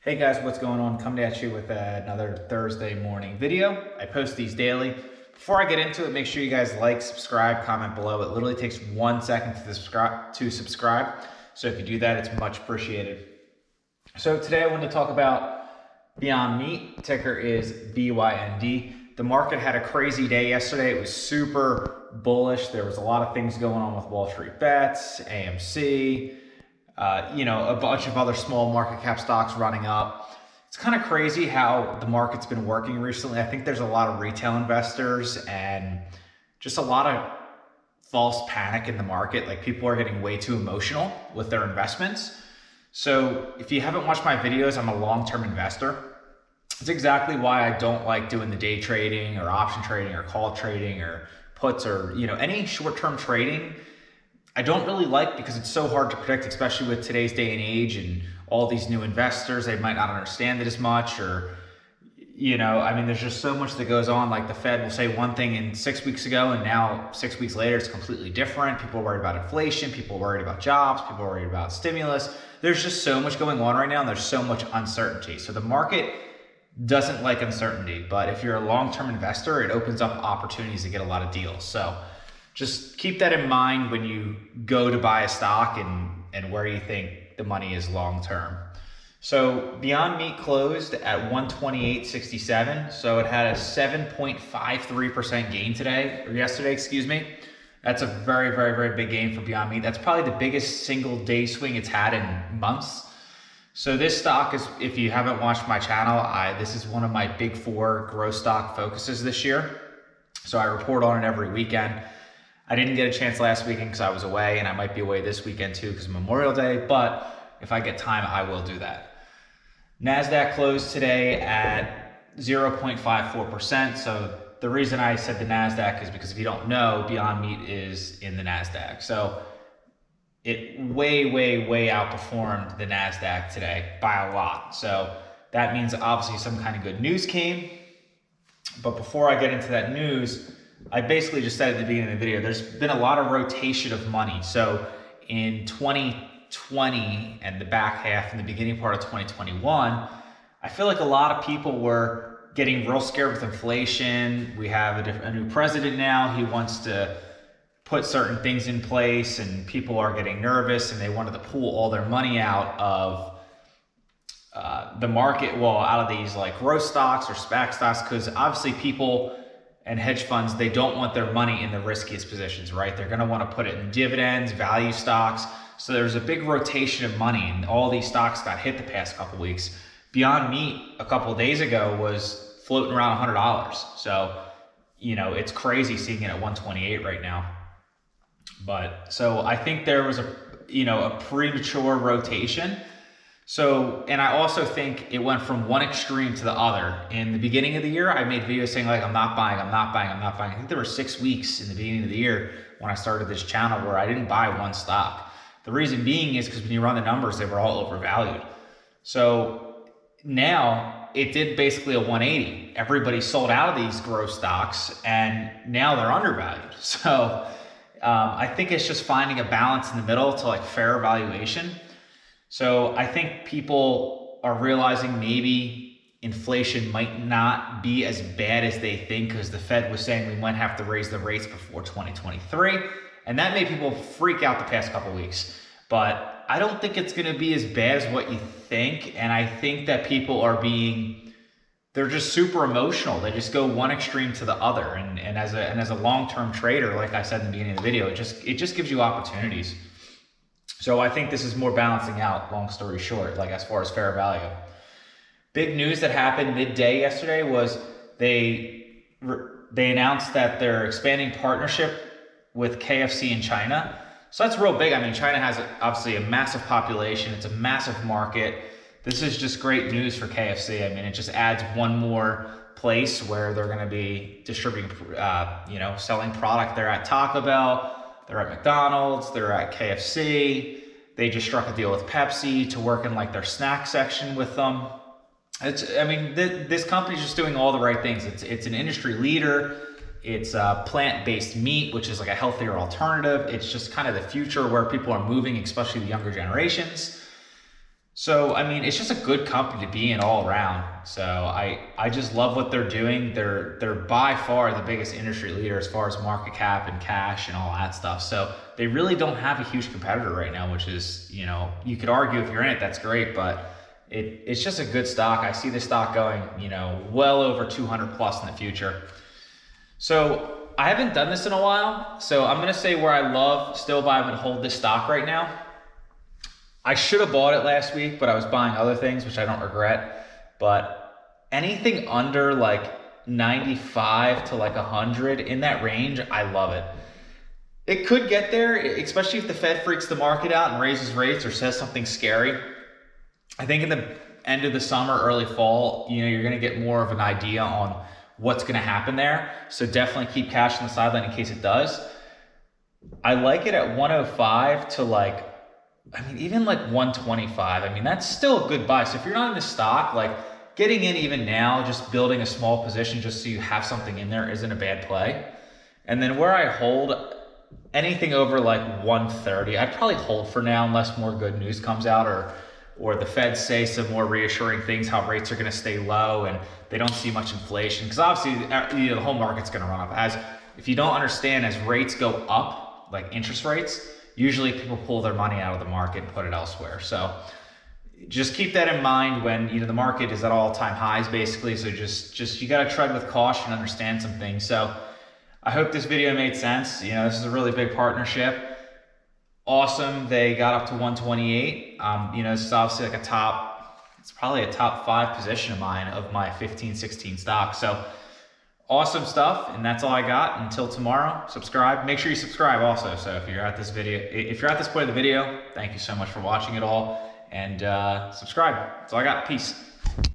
Hey guys, what's going on? Coming at you with another Thursday morning video. I post these daily. Before I get into it, make sure you guys like, subscribe, comment below. It literally takes 1 second to subscribe. So if you do that, it's much appreciated. So today I wanted to talk about Beyond Meat. Ticker is BYND. The market had a crazy day yesterday. It was super bullish. There was a lot of things going on with Wall Street Bets, AMC, a bunch of other small market cap stocks running up. It's kind of crazy how the market's been working recently. I think there's a lot of retail investors and just a lot of false panic in the market. Like people are getting way too emotional with their investments. So if you haven't watched my videos, I'm a long-term investor. It's exactly why I don't like doing the day trading or option trading or call trading or puts or any short-term trading. I don't really like because it's so hard to predict, especially with today's day and age and all these new investors. They might not understand it as much or, there's just so much that goes on. Like the Fed will say one thing in 6 weeks ago and now 6 weeks later, it's completely different. People are worried about inflation. People are worried about jobs. People are worried about stimulus. There's just so much going on right now and there's so much uncertainty. So the market doesn't like uncertainty, but if you're a long-term investor, it opens up opportunities to get a lot of deals. So just keep that in mind when you go to buy a stock and where you think the money is long term. So Beyond Meat closed at 128.67. So it had a 7.53% gain yesterday. That's a very, very, very big gain for Beyond Meat. That's probably the biggest single day swing it's had in months. So this stock is, if you haven't watched my channel, this is one of my big 4 growth stock focuses this year. So I report on it every weekend. I didn't get a chance last weekend because I was away, and I might be away this weekend too because of Memorial Day, but if I get time, I will do that. NASDAQ closed today at 0.54%. So the reason I said the NASDAQ is because if you don't know, Beyond Meat is in the NASDAQ. So it way, way, way outperformed the NASDAQ today by a lot. So that means obviously some kind of good news came. But before I get into that news, I basically just said at the beginning of the video, there's been a lot of rotation of money. So in 2020 and the back half and the beginning part of 2021, I feel like a lot of people were getting real scared with inflation. We have a new president now. He wants to put certain things in place and people are getting nervous and they wanted to pull all their money out of the market, out of these like growth stocks or SPAC stocks, because obviously people and hedge funds, they don't want their money in the riskiest positions, right? They're going to want to put it in dividends, value stocks. So there's a big rotation of money and all these stocks got hit the past couple weeks. Beyond Meat a couple of days ago was floating around $100. So, it's crazy seeing it at 128 right now. But so I think there was a premature rotation. So, and I also think it went from one extreme to the other. In the beginning of the year, I made videos saying like, I'm not buying. I think there were 6 weeks in the beginning of the year when I started this channel where I didn't buy one stock. The reason being is because when you run the numbers, they were all overvalued. So now it did basically a 180. Everybody sold out of these growth stocks and now they're undervalued. So I think it's just finding a balance in the middle to like fair valuation. So I think people are realizing maybe inflation might not be as bad as they think because the Fed was saying we might have to raise the rates before 2023. And that made people freak out the past couple of weeks. But I don't think it's going to be as bad as what you think. And I think that people are they're just super emotional. They just go one extreme to the other. And as a long-term trader, like I said in the beginning of the video, it just gives you opportunities. So I think this is more balancing out, long story short, like as far as fair value. Big news that happened midday yesterday was they announced that they're expanding partnership with KFC in China. So that's real big. I mean, China has obviously a massive population. It's a massive market. This is just great news for KFC. I mean, it just adds one more place where they're going to be distributing, selling product. They're at Taco Bell. They're at McDonald's, they're at KFC. They just struck a deal with Pepsi to work in like their snack section with them. This company's just doing all the right things. It's an industry leader. It's plant-based meat, which is like a healthier alternative. It's just kind of the future where people are moving, especially the younger generations. So, I mean, it's just a good company to be in all around. So I just love what they're doing. They're by far the biggest industry leader as far as market cap and cash and all that stuff. So they really don't have a huge competitor right now, which is, you know, you could argue if you're in it, that's great, but it's just a good stock. I see the stock going, you know, well over 200 plus in the future. So I haven't done this in a while. So I'm going to say where I love still buy and hold this stock right now. I should have bought it last week, but I was buying other things, which I don't regret. But anything under like 95 to like 100 in that range, I love it. It could get there, especially if the Fed freaks the market out and raises rates or says something scary. I think in the end of the summer, early fall, you know, you're going to get more of an idea on what's going to happen there. So definitely keep cash on the sideline in case it does. I like it at 105 to like, I mean, even like 125. I mean, that's still a good buy. So if you're not in the stock, like getting in even now, just building a small position just so you have something in there isn't a bad play. And then where I hold, anything over like 130, I'd probably hold for now unless more good news comes out or the Fed say some more reassuring things, how rates are going to stay low and they don't see much inflation. Because obviously, you know, the whole market's going to run up. As if you don't understand, as rates go up, like interest rates, usually people pull their money out of the market and put it elsewhere. So just keep that in mind when, you know, the market is at all-time highs basically. So just you got to tread with caution and understand some things. So I hope this video made sense. You know, this is a really big partnership. Awesome. They got up to 128. You know, this is obviously like it's probably a top 5 position of mine of my 15, 16 stocks. So awesome stuff. And that's all I got. Until tomorrow, subscribe. Make sure you subscribe also. So if you're at this point of the video, thank you so much for watching it all, and subscribe. That's all I got. Peace.